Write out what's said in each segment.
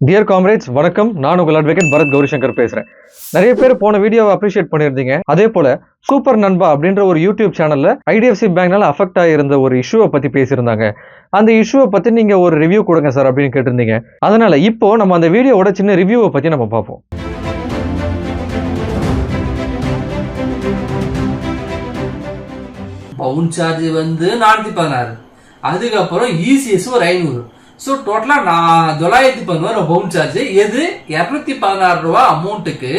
Dear comrades வணக்கம். நான் உங்கள் அட்வொகேட் பரத் கௌரிசங்கர் பேசுறேன். நிறைய பேர் போன வீடியோவை அப்ரிஷியேட் பண்ணியிருந்தீங்க. அதே போல சூப்பர் நண்பா அப்படின்ற ஒரு யூடியூப் சேனல்ல ஐடிஎஃப்சி பேங்க்னால அஃபெக்ட் ஆகியிருந்த ஒரு இஷ்யூவை பத்தி பேசியிருந்தாங்க. அந்த இஷ்யூவை பத்தி நீங்க ஒரு ரிவ்யூ கொடுங்க சார் அப்படின்னு கேட்டிருந்தீங்க. அதனால இப்போ நம்ம அந்த வீடியோவோட சின்ன ரிவ்யூவை பத்தி நம்ம பார்ப்போம். பவுன் சார்ஜ் வந்து 416, அதுக்கப்புறம் இசிஎஸ் ஒரு 500. ஸோ டோட்டலாக நான் 911 பவுன் சார்ஜ். எது 216 ரூபா அமௌண்ட்டுக்கு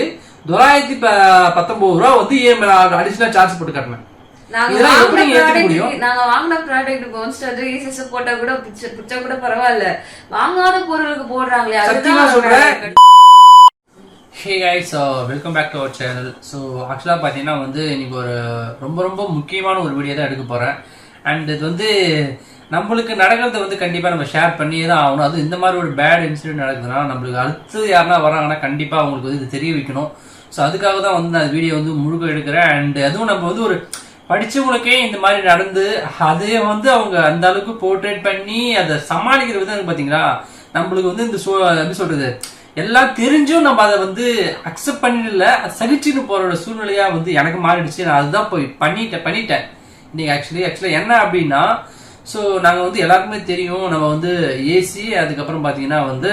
919 ரூபா வந்து இஎம்ஐ அடிஷனல் சார்ஜ் போட்டு கட்டணும். நாங்க வாங்கின ப்ராடக்ட் பவுன் சார்ஜ் இசிஎஸ் போட்டா கூட பிச்சா கூட பரவாயில்ல, வாங்காத பொருளுக்கு போடுறாங்களே அதுதான் சொல்றேன். Hey guys, welcome back to our channel. So ஆக்சுவலாக பார்த்தீங்கன்னா வந்து இன்னைக்கு ஒரு ரொம்ப ரொம்ப முக்கியமான ஒரு வீடியோ தான் எடுக்க போகிறேன். அண்ட் இது வந்து நம்மளுக்கு நடக்கிறத வந்து கண்டிப்பாக நம்ம ஷேர் பண்ணியே தான் ஆகணும். அது இந்த மாதிரி ஒரு பேட் இன்சிடென்ட் நடக்குதுன்னா நம்மளுக்கு அடுத்து யாருன்னா வராங்கன்னா கண்டிப்பாக அவங்களுக்கு வந்து இது தெரிய வைக்கணும். ஸோ அதுக்காக தான் வந்து நான் வீடியோ வந்து முழுக்க எடுக்கிறேன். அண்ட் அதுவும் நம்ம வந்து ஒரு படித்தவங்களுக்கே இந்த மாதிரி நடந்து அதே வந்து அவங்க அந்த அளவுக்கு போர்ட்ரேட் பண்ணி அதை சமாளிக்கிற விதம் பார்த்தீங்களா, நம்மளுக்கு வந்து இந்த எப்படி சொல்கிறது, எல்லாம் தெரிஞ்சும் நம்ம அதை வந்து அக்செப்ட் பண்ணிடல, அது சகிச்சுன்னு போகிற சூழ்நிலையா வந்து எனக்கு மாறிடுச்சு. நான் அதுதான் போய் பண்ணிட்டேன் இன்னைக்கு. ஆக்சுவலி என்ன அப்படின்னா, ஸோ நாங்கள் வந்து எல்லாருக்குமே தெரியும் நம்ம வந்து ஏசி, அதுக்கப்புறம் பார்த்தீங்கன்னா வந்து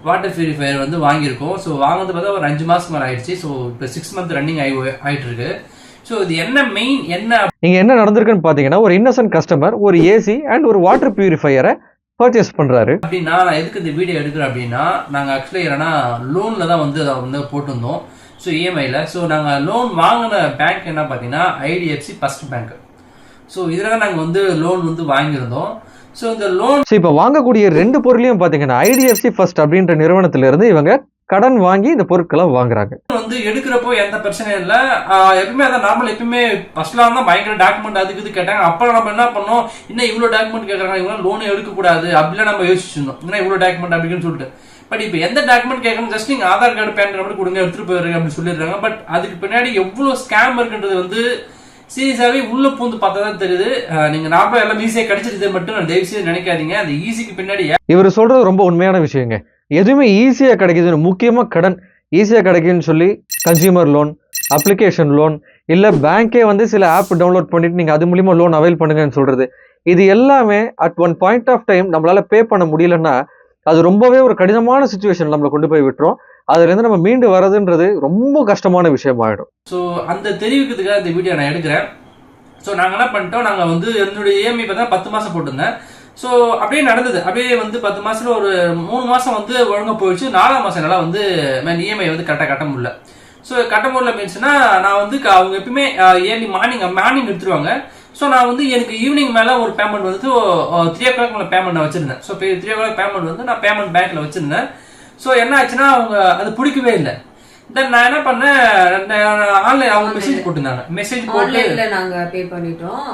வாட்டர் பியூரிஃபையர் வந்து வாங்கியிருக்கோம். ஸோ வாங்கினது பார்த்தா ஒரு 5 மாதம் மேலே ஆயிடுச்சு. ஸோ இப்போ 6 மந்த் ரன்னிங் ஆகிட்டு இருக்கு. ஸோ இது என்ன நீங்க என்ன நடந்திருக்குன்னு பார்த்தீங்கன்னா, ஒரு இன்னசென்ட் கஸ்டமர் ஒரு ஏசி அண்ட் ஒரு வாட்டர் பியூரிஃபையரை பர்ச்சேஸ் பண்றாரு. அப்படின்னா நான் எதுக்கு இந்த வீடியோ எடுக்கிறேன் அப்படின்னா, நாங்கள் ஆக்சுவலி என்னன்னா லோன்ல தான் வந்து அதை வந்து போட்டிருந்தோம். ஸோ இஎம்ஐல. ஸோ நாங்கள் லோன் வாங்கின பேங்க் என்ன பார்த்தீங்கன்னா ஐடிஎஃப்சி ஃபர்ஸ்ட் பேங்க். ஸோ இதில் தான் நாங்கள் வந்து லோன் வந்து வாங்கியிருந்தோம். ஸோ இந்த லோன் இப்போ வாங்கக்கூடிய 2 பொருளையும் பார்த்தீங்கன்னா ஐடிஎஃப்சி ஃபர்ஸ்ட் அப்படின்ற நிறுவனத்திலிருந்து இவங்க கடன் வாங்கி இந்த பொருட்களை வாங்குறாங்க. வந்து எடுக்கிறப்போ எந்த பிரச்சனையும் இல்லை. எப்பவுமே அதான் நார்மல். எப்பவுமே ஃபர்ஸ்ட்லாம் தான் பயங்கர டாக்குமெண்ட் அதுக்கு இது கேட்டாங்க. அப்புறம் நம்ம என்ன பண்ணோம், இன்னும் இவ்வளோ டாக்குமெண்ட் கேட்குறாங்க, இவ்வளோ லோன் எடுக்கக்கூடாது அப்படிலாம் நம்ம யோசிச்சிருந்தோம். ஏன்னா இவ்வளோ டாக்குமெண்ட் அப்படின்னு சொல்லிட்டு. பட் இப்போ எந்த டாக்குமெண்ட் கேட்கணும், ஜஸ்ட் நீங்கள் ஆதார் கார்டு பேன் கார்டு கொடுங்க எடுத்துட்டு போயிருங்க அப்படின்னு சொல்லிடுறாங்க. பட் அதுக்கு பின்னாடி எவ்வளோ ஸ்கேம் இருக்குன்றது வந்து சீரியஸாகவே உள்ள பூந்து பார்த்தா தான் தெரியுது. நீங்க நாம எல்லாம் ஈஸியாக கிடைச்சிருது மட்டும் நான் தயவு செய்து நினைக்காதீங்க. அந்த ஈஸிக்கு பின்னாடி இவர் சொல்றது ரொம்ப உண்மையான விஷயங்க. எதுவுமே ஈஸியாக கிடைக்குது, முக்கியமாக கடன் ஈஸியாக கிடைக்குதுன்னு சொல்லி கன்சியூமர் லோன், அப்ளிகேஷன் லோன், இல்லை பேங்க்கே வந்து சில ஆப் டவுன்லோட் பண்ணிட்டு நீங்கள் அது மூலியமாக லோன் அவைல் பண்ணுங்கன்னு சொல்றது, இது எல்லாமே at one point of time நம்மளால பே பண்ண முடியலன்னா அது ரொம்பவே ஒரு கடினமான சுச்சுவேஷன் நம்மளை கொண்டு போய் விட்டுரும். அதுலேருந்து நம்ம மீண்டு வரதுன்றது ரொம்ப கஷ்டமான விஷயமாயிடும். ஸோ அந்த தெரிவிக்கிறதுக்காக இந்த வீடியோ நான் எடுக்கிறேன். ஸோ நாங்கள் என்ன பண்ணிட்டோம், நாங்கள் வந்து என்னுடைய இஎம்ஐ பார்த்தா 10 மாதம் போட்டிருந்தேன். ஸோ அப்படியே நடந்தது. அப்படியே வந்து 10 மாசத்துல ஒரு 3 மாதம் வந்து ஒழுங்காக போயிடுச்சு. 4ஆம் மாதம் என்னால் வந்து இஎம்ஐ வந்து கரெக்டாக கட்ட முடியல. ஸோ கட்ட முடியல மீன்ஸ்னா நான் வந்து அவங்க எப்பயுமே ஏர்லி மார்னிங் எடுத்துருவாங்க. ஸோ நான் வந்து எனக்கு ஈவினிங் மேலே ஒரு பேமெண்ட் வந்து 3 o'clock மேலே பேமெண்ட் நான் வச்சிருந்தேன். ஸோ 3 o'clock பேமெண்ட் வந்து நான் பேமெண்ட் பேங்க்ல வச்சிருந்தேன். ஸோ என்ன ஆச்சுன்னா அவங்க அது பிடிக்கவே இல்லை. தென் நான் என்ன பண்ணேன், ஆன்லைன் அவங்க மெசேஜ் போட்டுருந்தாங்க. மெசேஜ் போட்டு நாங்கள் பே பண்ணிட்டோம்.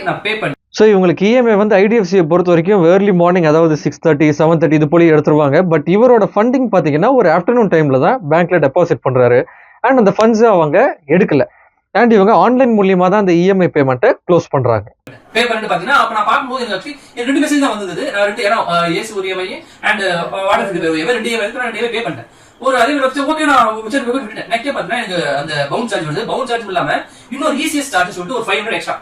நான் பே பண்ணி. ஸோ இவங்களுக்கு இஎம்ஐ வந்து ஐடிஎஃப்சியை பொறுத்த வரைக்கும் ஏர்லி மார்னிங், அதாவது 6:30 7:30 இது போல எடுத்துருவாங்க. பட் இவரோட ஃபண்டிங் பார்த்தீங்கன்னா ஒரு ஆஃப்டர்நூன் டைம்ல தான் பேங்க்ல டெபாசிட் பண்றாரு. அண்ட் அந்த ஃபண்ட்ஸ் அவங்க எடுக்கல. அண்ட் இவங்க ஆன்லைன் மூலியமா தான் அந்த இஎம்ஐ பேமெண்ட்டை க்ளோஸ் பண்றாங்க. பே பண்ணிட்டு பாத்தீங்கன்னா அப்ப நான் பார்க்கும்போது எனக்கு 2 மெசேஜ் தான் வந்தது. ஏன்னா ஏசி ஒரு இஎம்ஐ அண்ட் வாட்டர் பில் ஒரு இஎம்ஐ 2 இஎம்ஐ நான் 2 பே பண்ணிட்டேன். ஒரு அதே ஓகே நான் விட்டுட்டேன். நெக்ஸ்ட் பார்த்தீங்கன்னா எனக்கு அந்த பவுன் சார்ஜ் வருது. பவுன் சார்ஜ் இல்லாம இன்னொரு இசிஎஸ் சார்ஜ் சொல்லிட்டு ஒரு 500 எக்ஸ்ட்ரா,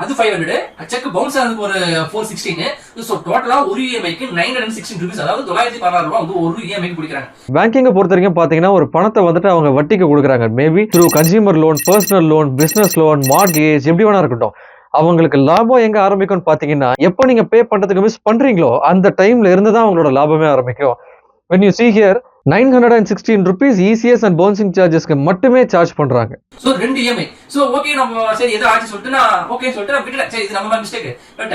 அது 500. செக் பவுன்ஸ் ஆனதுக்கு ஒரு 416. ஸோ டோட்டலா ஒரு இஎம்ஐக்கு 916 rupees, அதாவது 916 ரூபாய் வந்து ஒரு இஎம்ஐக்கு கொடுக்குறாங்க. பேங்கிங்கை பொறுத்த வரைக்கும் பார்த்தீங்கன்னா ஒரு பணத்தை வந்துட்டு அவங்க வட்டிக்கு கொடுக்குறாங்க. Maybe through consumer loan, personal loan, business loan, mortgage, எப்படி வேணா இருக்கட்டும். அவங்களுக்கு லாபம் எங்க ஆரம்பிக்கும்னு பாத்தீங்கன்னா, எப்போ நீங்க பே பண்றதுக்கு மிஸ் பண்றீங்களோ அந்த டைம்ல இருந்து தான் அவங்களோட லாபமே ஆரம்பிக்கும். when you see here 916 rupees ECS and bouncing chargesக்கு மட்டுமே சார்ஜ் பண்றாங்க. So 2 EMI. சோ ஓகே நம்ம சரி ஏதோ ஆச்சு சொல்லிட்டு நான் ஓகே சொல்லிட்டு நான் விட்டுட்டேன். சரி இது நம்ம மிஸ்டேக். பட்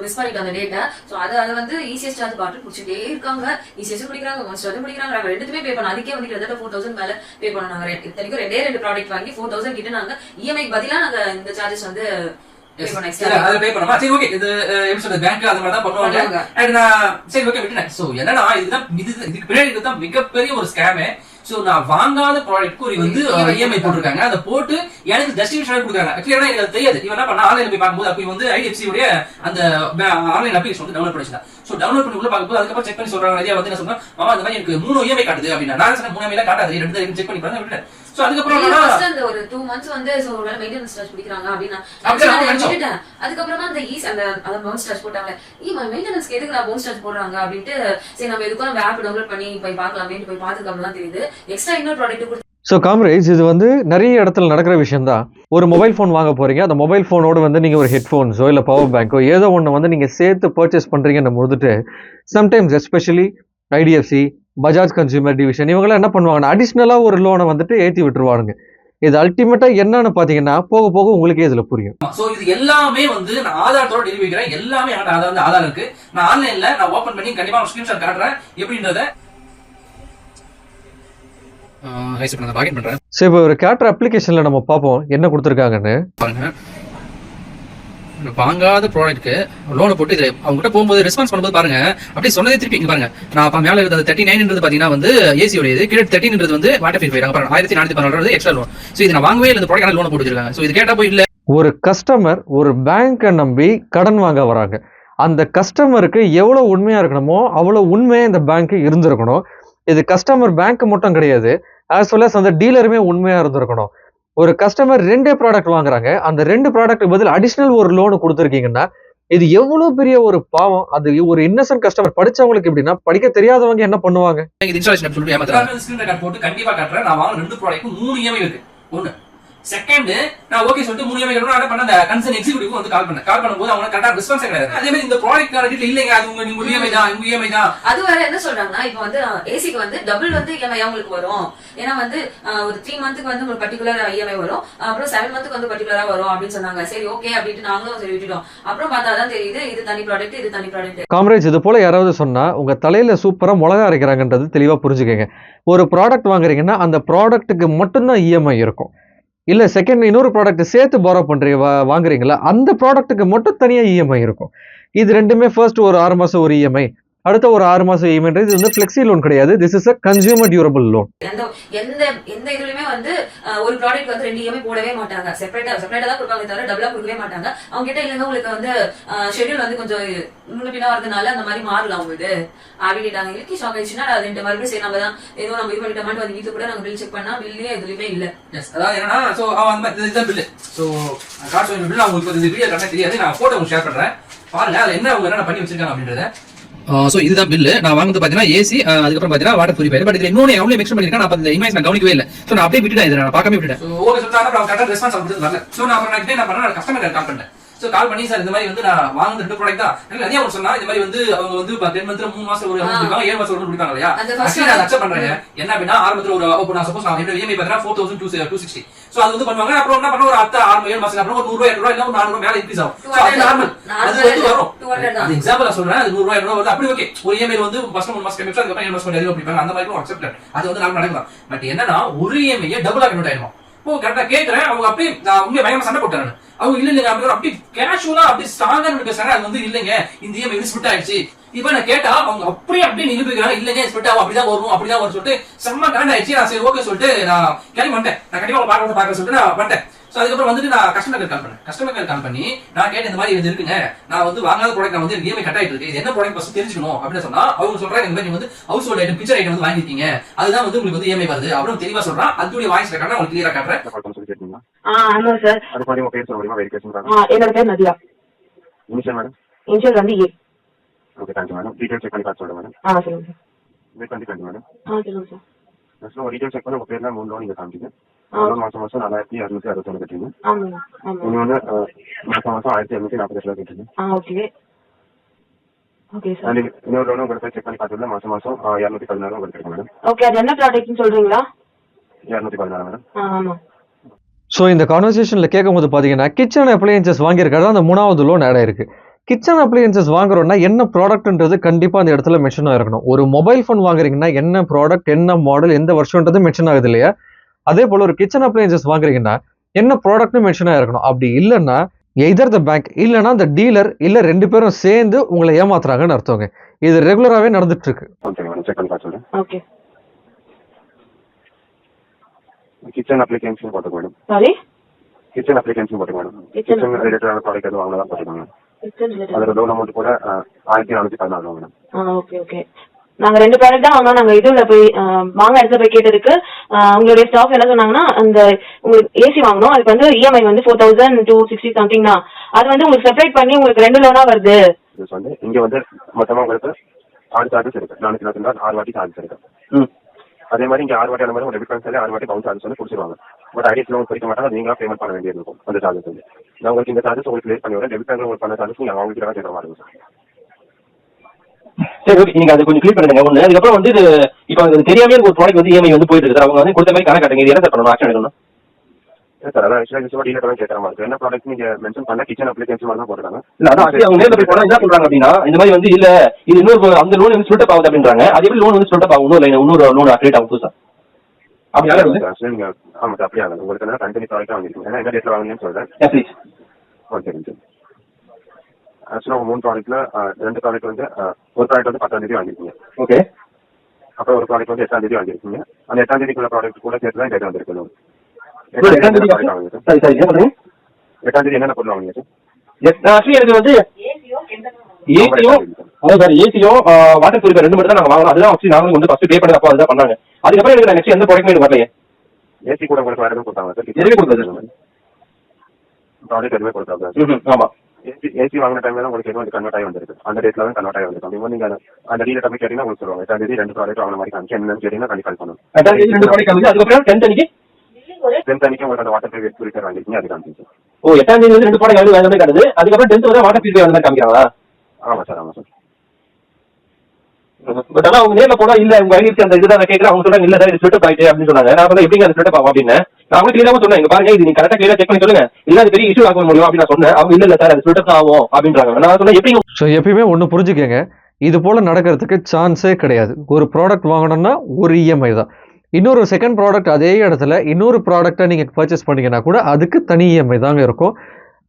மிஸ் பண்ணிட்டோம் அந்த டேட்டா. சோ அது வந்து இசிஎஸ் சார்ஜ் பாட்டு புடிச்சிட்டே இருக்காங்க. இசிஎஸ் பிடிக்கிறாங்க, பவுன் சார்ஜ் பிடிக்கிறாங்க. நாங்க ரெண்டுமே பே பண்ணோம். அதுக்கே வந்து கிட்டத்தட்ட 4000 மேல பே பண்ணோம். நாங்க இத்தனைக்கும் 2 ப்ராடக்ட் வாங்கி 4000 கிட்ட நாங்க இஎம்ஐ பதிலா நாங்க இந்த சார்ஜஸ் வந்து பே பண்ணோம். சரி ஓகே இது எப்படி சொல்றது, பேங்க் அது மாதிரி தான் பண்ணுவாங்க. அண்ட் நான் சரி ஓகே விட்டுட்டேன். சோ என்னன்னா இதுக்கு பின்னாடி தான் மிகப்பெரிய ஒரு ஸ்கேம். சோ நான் வாங்காத ப்ராடக்ட்க்கு ஒரு வந்து இஎம்ஐ போட்டிருக்காங்க. அதை போட்டு எனக்கு ஜஸ்டிஃபிகேஷன் கொடுக்குறாங்க. ஆக்சுவலி எனக்கு அது தெரியாது. இவன் என்ன பண்ணா ஆன்லைன்ல போய் பார்க்கும்போது அப்போ வந்து ஐடிஎஃப்சி உடைய அந்த ஆன்லைன் அப்ளிகேஷன் வந்து டவுன்லோட் பண்ணிச்சா. சோ டவுன்லோட் பண்ணி உள்ள பார்க்கும்போது அதுக்கப்புறம் செக் பண்ணி சொல்றாங்க. நிறைய வந்து என்ன சொன்னா மாமா அந்த மாதிரி எனக்கு 3 இஎம்ஐ காட்டுது அப்படின்னா நான் சொன்ன 3 இஎம்ஐ காட்டாது, 2 செக் பண்ணி பாருங்க அப்படின்னா. சோ அதுக்கப்புறம் அந்த ஒரு 2 months வந்து சோ ஒருவேளை மெயின்டனன்ஸ் சார்ஜ் பிடிக்கறாங்க அப்படினா அதுக்கப்புறமா அந்த அந்த பவுன்ஸ் சார்ஜ் போட்டாங்க. மெயின்டனன்ஸ்க்கு எதுக்கு நான் பவுன்ஸ் சார்ஜ் போடுறாங்க அப்படிட்டு சரி நம்ம எதுக்கும் நம்ம ஆப் டவுன்லோட் பண்ணி போய் பார்க்கலாமே போய் பார்த்ததுக்கு அப்புறம் தான் தெரியுது எக்ஸ்ட்ரா இன்னொரு ப்ராடக்ட். ஸோ காம்ரேஜ், இது வந்து நிறைய இடத்துல நடக்கிற விஷயம் தான். ஒரு மொபைல் ஃபோன் வாங்க போகிறீங்க, அந்த மொபைல் ஃபோனோடு வந்து நீங்கள் ஒரு ஹெட்ஃபோன்ஸோ இல்லை பவர் பேங்கோ ஏதோ ஒன்று வந்து நீங்கள் சேர்த்து பர்ச்சேஸ் பண்ணுறீங்கன்னு போதுட்டு sometimes especially IDFC, Bajaj consumer division இவங்களாம் என்ன பண்ணுவாங்கன்னா அடிஷ்னலாக ஒரு லோனை வந்துட்டு ஏற்றி விட்டுருவானுங்க. இது அல்டிமேட்டா என்னன்னு பாத்தீங்கன்னா போக போக உங்களுக்கே இதுல புரியும். சோ இது எல்லாமே வந்து நான் ஆதாரத்தோட டெலிவரி வைக்கிறேன். எல்லாமே ஆதாரம் இருக்கு. நான் ஆன்லைன்ல நான் ஓபன் பண்ணி கண்டிப்பா ஸ்கிரீன்ஷாட் காட்டுறேன் எப்படின்றத. சரி, இப்போ ஒரு கேட்டர் அப்ளிகேஷன்ல நம்ம பார்ப்போம் என்ன கொடுத்துருக்காங்கன்னு பாருங்க. வாங்காத ப்ராடக்ட்க்கு லோனை போட்டு இது அவங்க கிட்ட போகும்போது ரெஸ்பான்ஸ் பண்ணும்போது பாருங்க அப்படியே சொன்னதே திருப்பி இங்க பாருங்க. நான் மேல இருக்கிறது 39 பாத்தீங்கன்னா வந்து ஏசி உடையது, கீழே 13 வந்து வாட்டர் ஃபில் பாருங்க 1416 எக்ஸ்ட்ரா லோன். சோ இது நான் வாங்கவே இல்லை, இந்த ப்ராடக்ட் லோன் போட்டு வச்சிருக்காங்க. சோ இது கேட்டா போய் இல்ல. ஒரு கஸ்டமர் ஒரு பேங்கை நம்பி கடன் வாங்க வராங்க. அந்த கஸ்டமருக்கு எவ்வளவு உண்மையா இருக்கணுமோ அவ்வளவு உண்மையா இந்த பேங்க் இருந்திருக்கணும். இது கஸ்டமர் பேங்க் மட்டும் கிடையாது, ஆஸ் வெல் அஸ் அந்த டீலருமே உண்மையா இருந்திருக்கணும். ஒரு கஸ்டமர் 2 ப்ராடக்ட் வாங்குறாங்க, அந்த 2 ப்ராடக்ட் பதில் அடிஷனல் ஒரு லோன் கொடுத்துருக்கீங்கன்னா இது எவ்வளவு பெரிய ஒரு பாவம். அது ஒரு இன்னசென்ட் கஸ்டமர். படிச்சவங்களுக்கு எப்படின்னா படிக்க தெரியாதவங்க என்ன பண்ணுவாங்க, இது இன்ஸ்டாலேஷன் சொல்லிட்டு ஏமாத்துறாங்க. ஸ்கிரீன் ரெக்கார்ட் போட்டு கண்டிப்பா காட்டுறேன். நான் வாங்க 2 ப்ராடக்ட் 3 இஎம்ஐ இருக்கு. ஒன்னு செகண்ட் நான் ஓகே சொல்லிட்டு 3 இஎம்ஐ கட்டணும். என்ன பண்ண அந்த கன்சர்ன் எக்ஸிக்யூட்டிவ் வந்து கால் பண்ணும்போது அவங்க கரெக்டா ரெஸ்பான்ஸ் கிடையாது. அதே மாதிரி இந்த ப்ராடக்ட் கார்டு இல்லைங்க அது உங்க இஎம்ஐ தான், உங்க இஎம்ஐ தான். அது வேற என்ன சொல்றாங்கன்னா இப்போ வந்து ஏசிக்கு வந்து டபுள் வந்து இஎம்ஐ உங்களுக்கு வரும். ஏன்னா வந்து ஒரு 3 மந்த்க்கு வந்து ஒரு பர்టిక్యులர் இஎம்ஐ வரும், அப்புறம் 7 மந்த்க்கு வந்து பர்టిక్యులரா வரும் அப்படின்னு சொன்னாங்க. சரி ஓகே அப்படிட்டு நாங்களும் சரி விட்டுட்டோம். அப்புறம் பார்த்தாதான் தெரியுது இது தனி ப்ராடக்ட் இது தனி ப்ராடக்ட். காம்ரேஜ், இது போல யாராவது சொன்னா உங்க தலையில சூப்பரா மிளகா அரைக்கிறாங்கன்றது தெளிவா புரிஞ்சுக்கங்க. ஒரு ப்ராடக்ட் வாங்குறீங்கன்னா அந்த ப்ராடக்ட்டுக்கு மட்டும்தான் இஎம்ஐ இருக்கும். இல்ல செகண்ட் இன்னொரு ப்ராடக்ட் சேர்த்து பாரோ பண்றீங்க வாங்குறீங்களா, அந்த ப்ராடக்ட்டுக்கு மட்டும் தனியா இஎம்ஐ இருக்கும். இது ரெண்டுமே ஃபர்ஸ்ட் ஒரு 6 மாசம் ஒரு இஎம்ஐ, அடுத்த ஒரு 6 மாசம் இஎம்ஐ. இது வந்து ஃபிளெக்ஸி லோன் கிடையாது, this is a consumer durable loan. எந்த இதுலயுமே வந்து ஒரு ப்ராடக்ட் வந்து 2 இஎம்ஐ போடவே மாட்டாங்க. செப்பரேட்டா தான் கொடுப்பாங்க தவிர டபுளா கொடுக்கவே மாட்டாங்க. அவங்க கிட்ட இல்லங்க உங்களுக்கு வந்து ஷெட்யூல் வந்து கொஞ்சம் முன்னுப்பினா வரதுனால அந்த மாதிரி மாறலாம் உங்களுக்கு அப்படிட்டாங்க. இதுக்கு ஷாக் ஆயிடுச்சுன்னா அது 2 மறுபடியும் சரி நம்ம தான் ஏதோ நம்ம இது பண்ணிட்டோமான்னு வந்து வீட்டுல கூட நாங்க பில் செக் பண்ணா பில்லே எதுலயுமே இல்ல. அதாவது என்னன்னா சோ அந்த இதுதான் பில். சோ காசு பில் உங்களுக்கு இந்த வீடியோ கரெக்டா தெரியாது, நான் போட்டோ உங்களுக்கு ஷேர் பண்றேன் பாருங்க. அதுல என்ன அவங்க என்ன பண்ணி வச்சிருக்காங்க அப்படின்றத. சோ இதுதான் பில். நான் வாங்குறது பாத்தீங்கன்னா ஏசி, அதுக்கப்புறம் பாத்தீங்கன்னா வாட்டர் பியூரிஃபையர். பட் இதுல இன்னொன்னு அவங்களே மென்ஷன் பண்ணிருக்காங்க. நான் அந்த இமேஜ் நான் கவனிக்கவே இல்ல. சோ நான் அப்படியே விட்டுட்டேன், இதை நான் பார்க்கவே விட்டுட்டேன். சோ ஓகே சொல்றாங்க, அப்புறம் கரெக்ட்டா ரெஸ்பான்ஸ் வந்து வரல. சோ நான் அப்புறம் நான் என்ன பண்ணேன், கஸ்டமர் கால் பண்ணேன். சோ கால் பண்ணி சார் இந்த மாதிரி வந்து நான் வாங்குற 2 ப்ராடக்ட் தான் நிறைய அவங்க சொன்னா இந்த மாதிரி வந்து அவங்க வந்து 10 மந்த்ல 3 மாசம் ஒரு கொடுப்பாங்க, 7 மாசம் ஒரு கொடுப்பாங்க இல்லையா. ஆக்சுவலி நான் அக்செப்ட் பண்றேன். என்ன அப்படின்னா ஆரம்பத்துல ஒரு நான் சப்போஸ் நான் என்னோட இஎம்ஐ பார்த்தா 4260. சோ அது வந்து பண்ணுவாங்க. அப்புறம் என்ன பண்ணுவோம், ஒரு 7 மாசம் அப்புறம் ஒரு 100 ரூபாய் இல்ல ஒரு 400 மேல இன்க்ரீஸ் ஆகும். சோ அது நார்மல், அது வந்து வரும். அது எக்ஸாம்பிள் நான் சொல்றேன், அது 100 ரூபாய் வருது. அப்படி ஓகே, ஒரு இஎம்ஐ வந்து ஃபர்ஸ்ட் 3 மாசம் பேமெண்ட் அதுக்கு 7 மாசம் அதிகம் அப்படிப்பாங்க. அந்த மாதிரி அக்செப்ட், அது வந்து நாம நடக்கலாம். பட் என்னன்னா ஒரு இஎம்ஐ டபுளா கன்வெர்ட் ஆயிடும். இப்போ கரெக்டா கேக்குறேன், அவங்க அப்படியே நான் உண்மையை பயங்கரமா சண்டை போட்டாங்க. அவங்க இல்ல அப்படி கேஷுவலா அப்படி ஸ்ட்ராங்கா பேசுறாங்க. அது வந்து இல்லைங்க இந்த இஎம்ஐ ஸ்பிட் ஆயிடுச்சு. இப்ப நான் கேட்டா அவங்க அப்படியே நிரூபிக்கிறாங்க, இல்லைங்க ஸ்பிட் ஆகும் அப்படிதான் வரும் சொல்லிட்டு செம்ம கரண்ட் ஆயிடுச்சு. நான் சரி ஓகே சொல்லிட்டு நான் கிளம்பி வந்துட்டேன். நான் கண்டிப்பா பாக்க சொல்லிட்டு நான் வந்துட்டேன். சோ அதுக்கப்புறம் வந்துட்டு நான் கஸ்டமர் கேர் கால் பண்ணி நான் கேட்டேன் இந்த மாதிரி இது இருக்குங்க, நான் வந்து வாங்காத ப்ராடக்ட் நான் வந்து இஎம்ஐ கட் ஆயிட்டு இருக்கு, இது என்ன ப்ராடக்ட் ஃபர்ஸ்ட் தெரிஞ்சுக்கணும் அப்படின்னு சொன்னா அவங்க சொல்றாங்க இந்த மாதிரி வந்து house hold item picture item வந்து வாங்கிருக்கீங்க, அதுதான் வந்து உங்களுக்கு வந்து இஎம்ஐ வருது அப்படின்னு தெளிவா சொல்றான். அதுடைய வாய்ஸ் ரெக்கார்ட் உங்களுக்கு கிளியரா காட்டுறேன். ஆமா சார். அது மாதிரி உங்க பேர் சொல்ல முடியுமா? வெரிஃபிகேஷன் என்னோட பேர் நதியா. Initial madam? இனிஷியல் வந்து A. Okay thank you madam. Detail check பண்ணி பார்த்து சொல்லுங்க மேடம். சொல்லுங்க சார். வெயிட் பண்ணி தேங்க்யூ மேடம். சொல்லுங்க சார். நெக்ஸ்ட் ஒரு டீடைல் செக் பண்ணி உங்க பேர்ல 3 லோன் நீங்க காமிச்சீங்க. மாசம் 4661 கட்டுறீங்க. ஆமாங்க. இன்னொன்னு மாசம் 1748 ரூபாய் கட்டுறீங்க. Okay okay sir. அண்ட் இன்னொரு லோன் உங்க பேர் செக் பண்ணி பார்த்துள்ள மாசம் 216 உங்களுக்கு இருக்கு மேடம். ஓகே, அது என்ன ப்ராடக்ட்னு சொல்றீங்களா? 216 மேடம். ஆமா. ஸோ இந்த கான்வர்சேஷனில் கேட்கும்போது பார்த்தீங்கன்னா கிச்சன் அப்ளையன்சஸ் வாங்கியிருக்காரு, அந்த 3வது லோன் ஆட் ஆயிருக்கு. கிச்சன் அப்ளையன்சஸ் வாங்குறோம்னா என்ன ப்ராடக்ட்ன்றது கண்டிப்பாக அந்த இடத்துல மென்ஷன் ஆகிருக்கணும். ஒரு மொபைல் ஃபோன் வாங்குறீங்கன்னா என்ன ப்ராடக்ட், என்ன மாடல், எந்த வருஷன்றது மென்ஷன் ஆகுது இல்லையா. அதே போல் ஒரு கிச்சன் அப்ளையன்சஸ் வாங்குறீங்கன்னா என்ன ப்ராடக்ட்னு மென்ஷன் ஆகிருக்கணும். அப்படி இல்லைன்னா எய்தர் த பேங்க் இல்லைன்னா அந்த டீலர் இல்லை 2 பேரும் சேர்ந்து உங்களை ஏமாத்துறாங்கன்னு அர்த்தங்க. இது ரெகுலராகவே நடந்துட்டு இருக்கு. ஓகே மேடம், செக் பண்ணி பார்த்து சொல்றேன். ஓகே கிச்சன் அப்ளிகேஷன் போட்டுங்க மேடம். சாரி, கிச்சன் அப்ளிகேஷன் போட்டுங்க மேடம். Kitchen கிச்சன் ரிலேட்டடான ப்ராடக்ட் எதுவும் வாங்கினா போட்டுக்கோங்க. Kitchen related. அதோட லோன் அமௌண்ட் கூட 1414 மேடம். Okay okay. நாங்க 2 ப்ராடக்ட் தான் வாங்கினோம். நாங்க இதுல போய் வாங்க இடத்துல போய் கேட்டதுக்கு உங்களுடைய ஸ்டாஃப் என்ன சொன்னாங்கன்னா, அந்த உங்களுக்கு ஏசி வாங்கணும், அதுக்கு வந்து இஎம்ஐ வந்து 4260 சம்திங் தான். அது வந்து உங்களுக்கு செப்பரேட் பண்ணி உங்களுக்கு 2 லோனா வருது. இது வந்து இங்க வந்து மொத்தமா உங்களுக்கு 6 சார்ஜஸ் இருக்கு. 426 வாட்டி சார்ஜஸ் இருக்கு. அதே மாதிரி இங்க 6 வாட்டி அந்த மாதிரி ஒரு டெபிட் கார்டு 6 வாட்டி பவுன் சார்ஜஸ் வந்து கொடுத்துருவாங்க. பட் ஐடிஎஸ் லோன் படிக்க மாட்டாங்க, அது நீங்களா பேமெண்ட் பண்ண வேண்டியது இருக்கும். அந்த சார்ஜஸ் வந்து நான் உங்களுக்கு இந்த சார்ஜஸ் உங்களுக்கு கிளியர் பண்ணி வரேன். டெபிட் கார்டு உங்களுக்கு பண்ண சார்ஜஸ் நீங்க அவங்களுக்கு தான் கேட்கற மாதிரி இருக்கும். சரி, ஓகே, நீங்க அது கொஞ்சம் கிளியர் பண்ணுங்க ஒண்ணு. அதுக்கப்புறம் வந்து இப்போ தெரியாம ஒரு ப்ராடக்ட் வந்து இஎம்ஐ வந்து போயிட்டு இருக்கு, அவங்க வந்து கொடுத்த மாதிரி கணக்கு காட்டுங்க. இது என்ன சார் பண்ணணும், ஆக்ஷன் எடுக்கணும்? சார் அதான் ஆக்சுவலாக டீலர் தான் கேட்கற மாதிரி இருக்கு. என்ன ப்ராடக்ட் நீங்க மென்ஷன் பண்ண கிச்சன் அப்ளிகேஷன் மாதிரி தான் போட்டுருக்காங்க. இல்ல அதான் actually அவங்க நேர்ல போய் போனா என்ன சொல்றாங்க அப்படின்னா, இந்த மாதிரி வந்து இல்ல இது இன்னொரு அந்த லோன் வந்து ஸ்பிளிட் ஆகுது அப்படின்றாங்க. அது எப்படி லோன் வந்து ஸ்பிளிட் ஆகும்? இன்னொரு லோன் அப்டேட் ஆகும் புதுசா அப்படி ஆகாது? நீங்க ஆமா சார் அப்படி ஆகாது. உங்களுக்கு என்ன கண்டினியூ ப்ராடக்ட் வாங்கிருக்கீங்க, ஏன்னா என்ன டேட்ல வாங்கினீங்கன்னு சொல்றேன். ப்ளீஸ். Okay sir. ஆக்சுவலாக 3 ப்ராடக்ட்ல 2 ப்ராடக்ட் வந்து ஒரு ப்ராடக்ட் வந்து 10ஆம் தேதி வாங்கிருக்கீங்க. ஓகே. அப்புறம் ஒரு ப்ராடக்ட் வந்து 8ஆம் தேதி வாங்கிருக்கீங்க. அந்த 8ஆம் தேதிக்குள்ள ப்ராடக்ட் கூட சேர்த்து தான் டேட் வந்திருக்கு. லோன் 8ஆம் தேதி என்னென்ன பொருள் வாங்குங்க சார்? ஆக்சுவலி எனக்கு வந்து ஏசியும் அதான் சார் ஏசியும் வாட்டர் பியூரிஃபையர் 2 மட்டும் தான் நாங்க வாங்கணும். அதுதான் ஆக்சுவலி நாங்களும் வந்து ஃபர்ஸ்ட் பே பண்ணி அப்போ அதுதான் பண்ணாங்க. அதுக்கப்புறம் எனக்கு நெக்ஸ்ட் எந்த ப்ராடக்ட்மே எனக்கு வரலையே. ஏசி கூட உங்களுக்கு வேற எதுவும் கொடுத்தாங்க சார்? எதுவுமே கொடுத்தது ப்ராடக்ட் எதுவுமே கொடுத்தாங்க. ஆமா. ஏசி வாங்கின டைம்ல தான் உங்களுக்கு எதுவும் கன்வெர்ட் ஆகி வந்திருக்கு. அந்த டேட்ல தான் கன்வெர்ட் ஆகி வந்திருக்கு. அப்படிங்கும்போது நீங்க அந்த டீலர் போய் கேட்டீங்கன்னா உங்களுக்கு சொல்லுவாங்க 8ஆம் தேதி 2 ப்ராடக்ட் வாங்கின மாதிரி காமிச்சு என்னன்னு கேட்டீங்கன்னா கண்டிப்பா பண்ணணும். 8ஆம் தேதி 2 ப்ராடக்ட் வந்து அதுக்கப்புறம் 10th அன்னைக்கு 10th அன்னைக்கு உங்களுக்கு அந்த வாட்டர் பியூரிஃபையர் வாங்கிருக்கீங்க, அது காமிச்சு சார். ஓ 8ஆம் தேதி வந்து 2 ப்ராடக்ட் வந்து வேற மாதிரி காட்டுது. அதுக்கப்புறம் 10th வந்து வாட்டர் பியூரிஃபையர் வந்து காமிக்கிறாங்களா? ஆமா சார், ஆமா சார். பட் ஆனா அவங்க நேர்ல போனா இல்ல உங்க ஐடிக்கு அந்த இதுதான் கேட்கறேன். அவங்க சொல்றாங்க இல்ல சார் இது ஸ்பிளிட் ஆயிட்டு அப்படின்னு சொன்னாங்க. நான் வந்து எப்படிங்க அது ஸ்பிளிட் ஆகும் அப்படின்னு நான் அவங்க கிளியரா சொன்னேன். இங்க பாருங்க இது நீங்க கரெக்டா கிளியரா செக் பண்ணி சொல்லுங்க, இல்ல அது பெரிய இஷ்யூ ஆக முடியும் அப்படின்னு நான் சொன்னேன். அவங்க இல்ல சார் அது ஸ்பிளிட் ஆகும் அப்படின்றாங்க. நான் சொன்னேன் எப்படி? ஸோ எப்பயுமே ஒன்று புரிஞ்சுக்கங்க, இது போல் நடக்கிறதுக்கு சான்ஸே கிடையாது. ஒரு ப்ராடக்ட் வாங்கணும்னா ஒரு இஎம்ஐ தான். இன்னொரு செகண்ட் ப்ராடக்ட் அதே இடத்துல இன்னொரு ப்ராடக்ட்டை நீங்கள் பர்ச்சேஸ் பண்ணிங்கன்னா கூட அதுக்கு தனி இஎம்ஐ தாங்க இருக்கும்.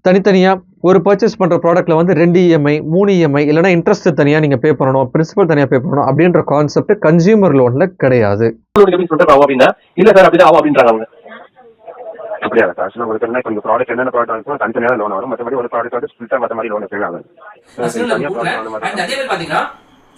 தனித்தனியாக ஒரு பர்ச்சேஸ் பண்ணுற ப்ராடக்ட்டில் வந்து 2 இஎம்ஐ 3 இஎம்ஐ இல்லைனா இன்ட்ரெஸ்ட் தனியாக நீங்கள் பே பண்ணணும், பிரின்சிபல் தனியாக பே பண்ணணும் அப்படின்ற கான்செப்ட் கன்சியூமர் லோனில் கிடையாது. எப்படி ஸ்பிளிட் ஆகும் அப்படின்னா இல்ல சார் அப்படிதான் ஆகும் அப்படின்றாங்க அவங்க. அப்படியா சார்? ஆக்சுவலாக உங்களுக்கு என்ன கொஞ்சம் ப்ராடக்ட் என்னென்ன ப்ராடக்ட் வாங்கினா தனித்தனியாக லோன் வரும். மற்றபடி ஒரு ப்ராடக்ட் வந்து ஸ்பிளிட்டா மற்ற மாதிரி லோன் எடுத்துக்காங்க. அதே மாதிரி பாத்தீங்கன்னா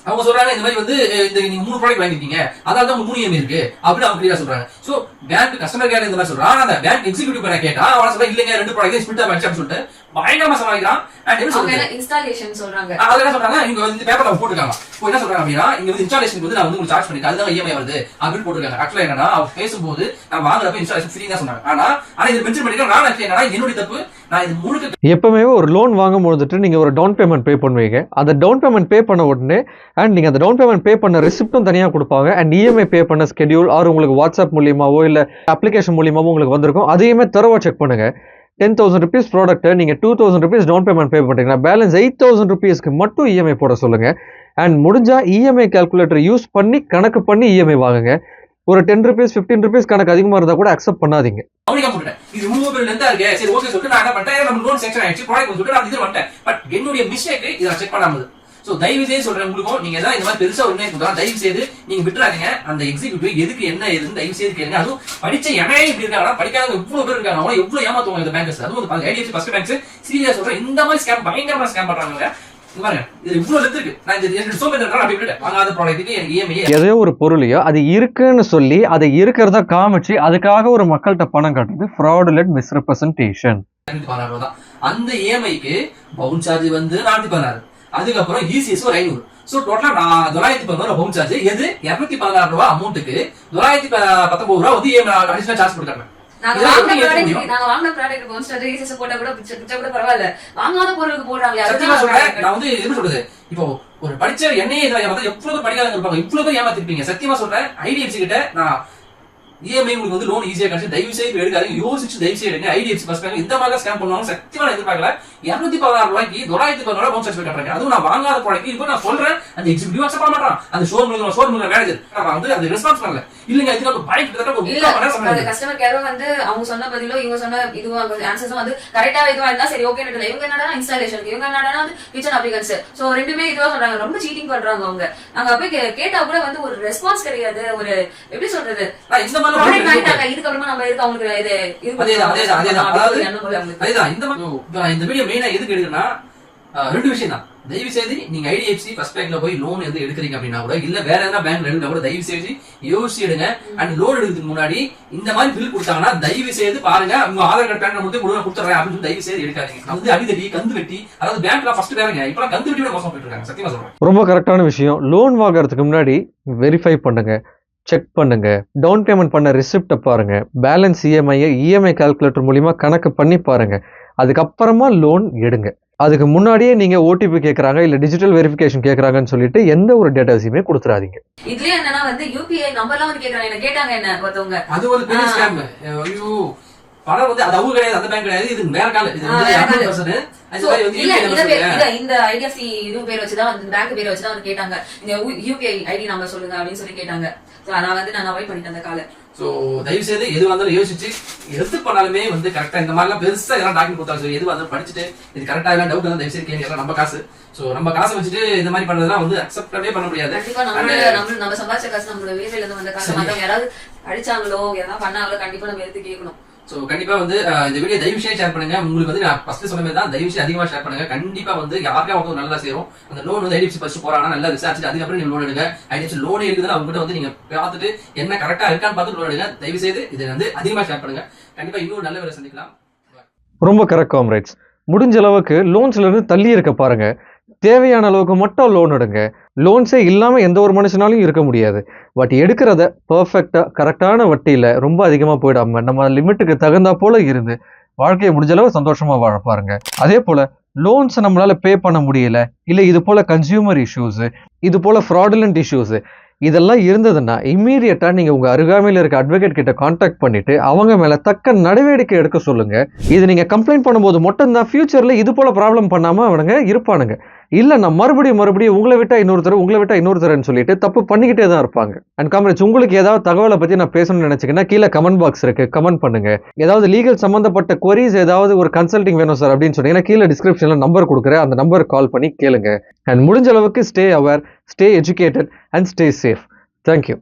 அவங்க சொல்றாங்க இந்த மாதிரி வந்து இந்த நீங்க 3 ப்ராடக்ட் வாங்கிருக்கீங்க, அதால தான் 3 இஎம்ஐ இருக்கு அப்படின்னு அவங்க கிளியரா சொல்றாங்க. சோ பேங்க் கஸ்டமர் கேர் இந்த மாதிரி சொல்றாங்க. ஆனா அந்த பேங்க் எக்ஸிக்யூட்டிவ் பண்ண கேட்டா அவன் சொல்ல இல்லங்க 2 ப்ராடக்ட் ஸ்பிளிட் ஆச்சு அப்படின்னு சொல்லிட்டு பயங்கரமா சமாளிக்கிறான். அண்ட் என்ன சொல்றாங்க, இன்ஸ்டாலேஷன் சொல்றாங்க. அத என்ன சொல்றாங்க, இங்க வந்து பேப்பர்ல போட்டுருக்காங்க. இப்போ என்ன சொல்றாங்க அப்படின்னா இங்க வந்து இன்ஸ்டாலேஷனுக்கு வந்து நான் வந்து உங்களுக்கு சார்ஜ் பண்ணிருக்கேன், அதுதான் இஎம்ஐ வருது அப்படின்னு போட்டுருக்காங்க. ஆக்சுவலா என்னன்னா அவங்க பேசும்போது நான் வாங்குறப்ப இன்ஸ்டாலேஷன் ஃப்ரீ தான் சொன்னாங்க. ஆனா இது மென்ஷன் பண்ணிருக்கேன். நான் ஆக்சுவலி என்னன்னா என்னுடைய தப்பு, நான் இது முழுக்க எப்பவுமே ஒரு லோன் வாங்கும் பொழுதுட்டு நீங்கள் ஒரு டவுன் பேமெண்ட் பே பண்ணுவீங்க. அந்த டவுன் பேமெண்ட் பே பண்ண உடனே அண்ட் நீங்கள் அந்த டவுன் பேமெண்ட் பே பண்ண ரெசிப்டும் தனியாக கொடுப்பாங்க. அண்ட் இஎம்ஐ பே பண்ண ஸ்கெடியூல் ஆர் உங்களுக்கு வாட்ஸ்அப் மூலியமாவோ இல்லை அப்ளிகேஷன் மூலியமாவோ உங்களுக்கு வந்திருக்கும். அதையுமே தரவா செக் பண்ணுங்க. 10,000 rupees ப்ராடக்ட்டை நீங்கள் 2,000 rupees டவுன் பேமெண்ட் பே பண்ணுறீங்கன்னா பேலன்ஸ் 8,000 rupeesக்கு மட்டும் இஎம்ஐ போட சொல்லுங்கள். அண்ட் முடிஞ்சால் இஎம்ஐ கால்குலேட்டர் யூஸ் பண்ணி கணக்கு பண்ணி இஎம்ஐ வாங்குங்க. ஒரு 10 rupees 15 rupees கணக்கு அதிகமாக இருந்தால் கூட அக்செப்ட் பண்ணாதீங்க. அவனிக்கா போட்டேன் இது மூவபிள் லென்த்தா இருக்கு, சரி ஓகே சொல்லிட்டு நான் என்ன பண்ணிட்டேன், நம்ம லோன் செக்ஷன் ஆயிடுச்சு ப்ராடக்ட் சொல்லிட்டு நான் இது வந்துட்டேன். பட் என்னுடைய மிஸ்டேக் இதை நான் செக் பண்ணாமல். சோ தயவு செய்து சொல்றேன் உங்களுக்கும், நீங்க ஏதாவது இந்த மாதிரி பெருசா ஒண்ணே கொடுத்தா தயவு செய்து நீங்க விட்டுறாதீங்க. அந்த எக்ஸிக்யூட்டிவ் எதுக்கு என்ன ஏதுன்னு தயவு செய்து கேளுங்க. அதுவும் படிச்ச எவனே இப்படி இருக்காங்க, படிக்காதவங்க இவ்வளவு பேர் இருக்காங்க, அவங்க எவ்வளவு ஏமாத்துவாங்க இந்த பேங்கர்ஸ். அதுவும் ஐடிஎஃப்சி ஃபர்ஸ்ட் பேங்க்ஸ் சீரியஸா சொல்றேன், இந்த மாதிரி ஸ்கேம் பயங்கரமா ஸ்கேம் பண்றாங்க. பாருங்க இது இவ்வளவு லென்த் இருக்கு. நான் இந்த சோம்பேறித்தனம் அப்படி விட்டுட்டேன். வாங்காத ப்ராடக்ட்டுக்கு எனக்கு இஎம்ஐ ஏதோ ஒரு பொருளையோ அது இருக்குன்னு சொல்லி அதை இருக்கிறதா காமிச்சு அதுக்காக ஒரு மக்கள்கிட்ட பணம் காட்டுறது ஃப்ராடுலெண்ட் மிஸ்ரெப்ரசன்டேஷன். அந்த இஎம்ஐக்கு பவுன் சார்ஜ் வந்து 416, அதுக்கப்புறம் இசிஎஸ் ஒரு 500. சோ டோட்டலா 911 பவுன் சார்ஜ். எது 216 ரூபாய் அமௌண்ட்டுக்கு 919 ரூபாய் வந்து அடிஷனல் சார்ஜ் கொடுத்தாங்க. நாங்க வாங்கின ப்ராடக்ட் பவுன் சார்ஜ் இசிஎஸ் போட்டா கூட பிச்சை கூட பரவாயில்ல, வாங்காத பொருளுக்கு போடுறாங்க. சத்தியமா சொல்றேன், நான் வந்து என்ன சொல்றது, இப்போ ஒரு படிச்ச என்னையே எவ்வளவு படிக்காதவங்க இருப்பாங்க, இவ்வளவு ஏமாத்திருப்பீங்க. சத்தியமா சொல்றேன், ஐடிஎஃப்சி கிட்ட நான் இஎம்ஐ உங்களுக்கு வந்து லோன் ஈஸியா கிடைச்சு தயவு செய்து எடுக்காதீங்க, யோசிச்சு தயவு செய்து எடுங்க. ஐடிஎஃப்சி ஃபர்ஸ்ட் பேங்க் இந்த மாதிரி ஸ்கேம் பண்ணுவாங்க சத்தியமா நான் எதிர்பார்க்கல. 216 ரூபாய்க்கு 911 ரூபாய் பவுன் சார்ஜ் கட்டுறாங்க. அதுவும் நான் வாங்காத ப்ராடக்ட். இப்போ நான் சொல்றேன் அந்த எக்ஸிக்யூட்டிவ் அக்செப்ட் பண்ண மாட்டான். அந்த ஷோரூம் மேனேஜர் நான் வந்து அது ரெஸ்பான்ஸ் பண்ணல. இல்லங்க இதுக்கு பயங்கர கஸ்டமர் கேரும் வந்து அவங்க சொன்ன பதிலோ இவங்க சொன்ன இதுவா ஆன்சர்ஸும் வந்து கரெக்டா இதுவா இருந்தா சரி ஓகே. இவங்க என்னடா இன்ஸ்டாலேஷன், இவங்க என்னடா வந்து கிச்சன் அப்ளிகன்ஸ். சோ ரெண்டுமே இதுவா சொல்றாங்க, ரொம்ப சீட்டிங் பண்றாங்க அவங்க. நாங்க போய் கேட்டா கூட வந்து ஒரு ரெஸ்பான்ஸ் கிடையாது. ஒரு எப்படி சொல்றது, இந்த ப்ராடக்ட் வாங்கிட்டாங்க இதுக்கப்புறமா நம்ம எதுக்கு அவங்களுக்கு அதேதான் அதேதான் இந்த வீடியோ மெயினா எதுக்கு எடுக்குன்னா ரெண்டு விஷயம் தான். தயவு செய்து நீங்க ஐடிஎஃப்சி ஃபர்ஸ்ட் பேங்க்ல போய் லோன் எது எடுக்கிறீங்க அப்படின்னா கூட இல்ல வேற எதனா பேங்க்ல எடுக்க கூட தயவு செய்து யோசிச்சு எடுங்க. அண்ட் லோன் எடுக்கிறதுக்கு முன்னாடி இந்த மாதிரி பில் கொடுத்தாங்கன்னா தயவு செய்து பாருங்க உங்க ஆதார் கார்டு பேங்க்ல மட்டும் முழுவதும் கொடுத்துறேன் அப்படின்னு சொல்லி தயவு செய்து எடுக்காதீங்க. வந்து அடிதடி கந்து வெட்டி அதாவது பேங்க்ல ஃபர்ஸ்ட் பேருங்க இப்ப கந்து வெட்டியோட மோசம் போயிட்டு இருக்காங்க. சத்தியமா சொல்றேன். ரொம்ப கரெக்டான விஷயம். லோன் வாங்குறதுக்கு முன்னாடி வெரிஃபை பண்ணுங்க, செக் பண்ணுங்க, டவுன் பேமெண்ட் பண்ண ரிசிப்டை பாருங்க, பேலன்ஸ் இஎம்ஐ கால்குலேட்டர் மூலியமா கணக்கு பண்ணி பாருங்க. அதுக்கப்புறமா லோன் எடுங்க. அதுக்கு முன்னாடியே நீங்க ஓடிபி கேட்கறாங்க இல்ல டிஜிட்டல் வெரிஃபிகேஷன் கேட்கறாங்கன்னு சொல்லிட்டு எந்த ஒரு டேட்டாஸையுமே கொடுத்துறாதீங்க. இதுலயே என்னன்னா வந்து யூபிஐ நம்பர்லாம் வந்து கேக்குறாங்க. என்ன கேட்டாங்க என்ன ஒருத்தவங்க அது ஒரு பெரிய ஸ்கேம். ஐயோ பணம் வந்து அது அவங்க கிடையாது, அந்த பேங்க் கிடையாது, இது வேற கால இது வந்து 100% அது மாதிரி வந்து இந்த ஐடிஎஃப்சி இது பேர் வச்சுதான் அந்த பேங்க் பேர் வச்சுதான் வந்து கேட்டாங்க. நீங்க யூபிஐ ஐடி நம்பர் சொல்லுங்க அப்படின்னு சொல்லி கேட்டாங்க. சோ நான் அவாய்ட் பண்ணிட்டேன் அந்த காலை. சோ தயவு செய்து எது வந்தாலும் யோசிச்சு எது பண்ணாலுமே வந்து கரெக்டா இந்த மாதிரிலாம் பெருசா எல்லாம் டாக்குமெண்ட் கொடுத்தாலும் எது வந்தாலும் படிச்சுட்டு இது கரெக்டா எல்லாம் டவுட் வந்து தயவு செய்து கேளுங்க. நம்ம காசு சோ நம்ம காசை வச்சுட்டு இந்த மாதிரி பண்றதுலாம் வந்து அக்செப்டவே பண்ண முடியாது. கண்டிப்பா நம்ம சம்பாதிச்ச காசு நம்மளோட வேலையில இருந்து வந்த காசு மத்தவங்க யாராவது அடிச்சாங்களோ ஏதாவது பண்ணாங்களோ கண்டிப்பா நம்ம எடுத்து கேட்கணும். சோ கண்டிப்பா வந்து இந்த வீடியோ தயவு செய்து ஷேர் பண்ணுங்க. உங்களுக்கு வந்து நான் ஃபர்ஸ்ட் சொன்ன மாதிரி தான் தயவு செய்து அதிகமா ஷேர் பண்ணுங்க. கண்டிப்பா வந்து யாருக்காவது நல்லா சேரும். அந்த லோன் வந்து ஐடிஎஃப்சி ஃபர்ஸ்ட் போறாங்கன்னா நல்லா விசாரிச்சு அதுக்கப்புறம் நீங்க லோன் எடுங்க. ஐடிஎஃப்சி லோன் இருக்குதுன்னா அவங்க கிட்ட வந்து நீங்க பார்த்துட்டு என்ன கரெக்டா இருக்கான்னு பார்த்து லோன் எடுங்க. தயவு செய்து இதை வந்து அதிகமா ஷேர் பண்ணுங்க. கண்டிப்பா இன்னொரு நல்ல வேலை சந்திக்கலாம். ரொம்ப கரெக்ட் காம்ரேட்ஸ். முடிஞ்ச அளவுக்கு லோன்ஸ்ல இருந்து தள்ளி இருக்க பாருங்க. தேவையான அளவுக்கு மட்டும் லோன் எடுங்க. லோன்ஸே இல்லாமல் எந்த ஒரு மனுஷனாலும் இருக்க முடியாது. பட் எடுக்கிறத பர்ஃபெக்டாக கரெக்டான வட்டியில் ரொம்ப அதிகமாக போயிடாமல் நம்ம லிமிட்டுக்கு தகுந்தா போல இருந்து வாழ்க்கையை முடிஞ்ச அளவு சந்தோஷமாக வாழ பாருங்க. அதே போல் லோன்ஸ் நம்மளால பே பண்ண முடியல, இல்லை இது போல் கன்சியூமர் இஷ்யூஸு, இது போல் ஃப்ராடுலண்ட் இஷ்யூஸு இதெல்லாம் இருந்ததுன்னா இம்மீடியட்டாக நீங்கள் உங்கள் அருகாமையில் இருக்க அட்வொகேட் கிட்ட கான்டாக்ட் பண்ணிட்டு அவங்க மேலே தக்க நடவடிக்கை எடுக்க சொல்லுங்க. இது நீங்கள் கம்ப்ளைண்ட் பண்ணும்போது மட்டும்தான் ஃபியூச்சரில் இது போல் ப்ராப்ளம் பண்ணாமல் அவனுங்க இருப்பானுங்க. இல்லை நான் மறுபடியும் உங்களை விட்டா இன்னொருத்தர்னு சொல்லிட்டு தப்பு பண்ணிக்கிட்டே தான் இருப்பாங்க. அண்ட் காம்ரேட்ஸ், உங்களுக்கு ஏதாவது தகவலை பற்றி நான் பேசணும்னு நினச்சிங்கன்னா கீழே கமெண்ட் பாக்ஸ் இருக்கு, கமெண்ட் பண்ணுங்க. ஏதாவது லீகல் சம்மந்தப்பட்ட queries ஏதாவது ஒரு கன்சல்டிங் வேணும் சார் அப்படின்னு சொன்னீங்கன்னா கீழே டிஸ்கிரிப்ஷனில் நம்பர் கொடுக்குறேன், அந்த நம்பருக்கு கால் பண்ணி கேளுங்க. அண்ட் முடிஞ்ச அளவுக்கு stay aware, stay educated and stay safe. Thank you.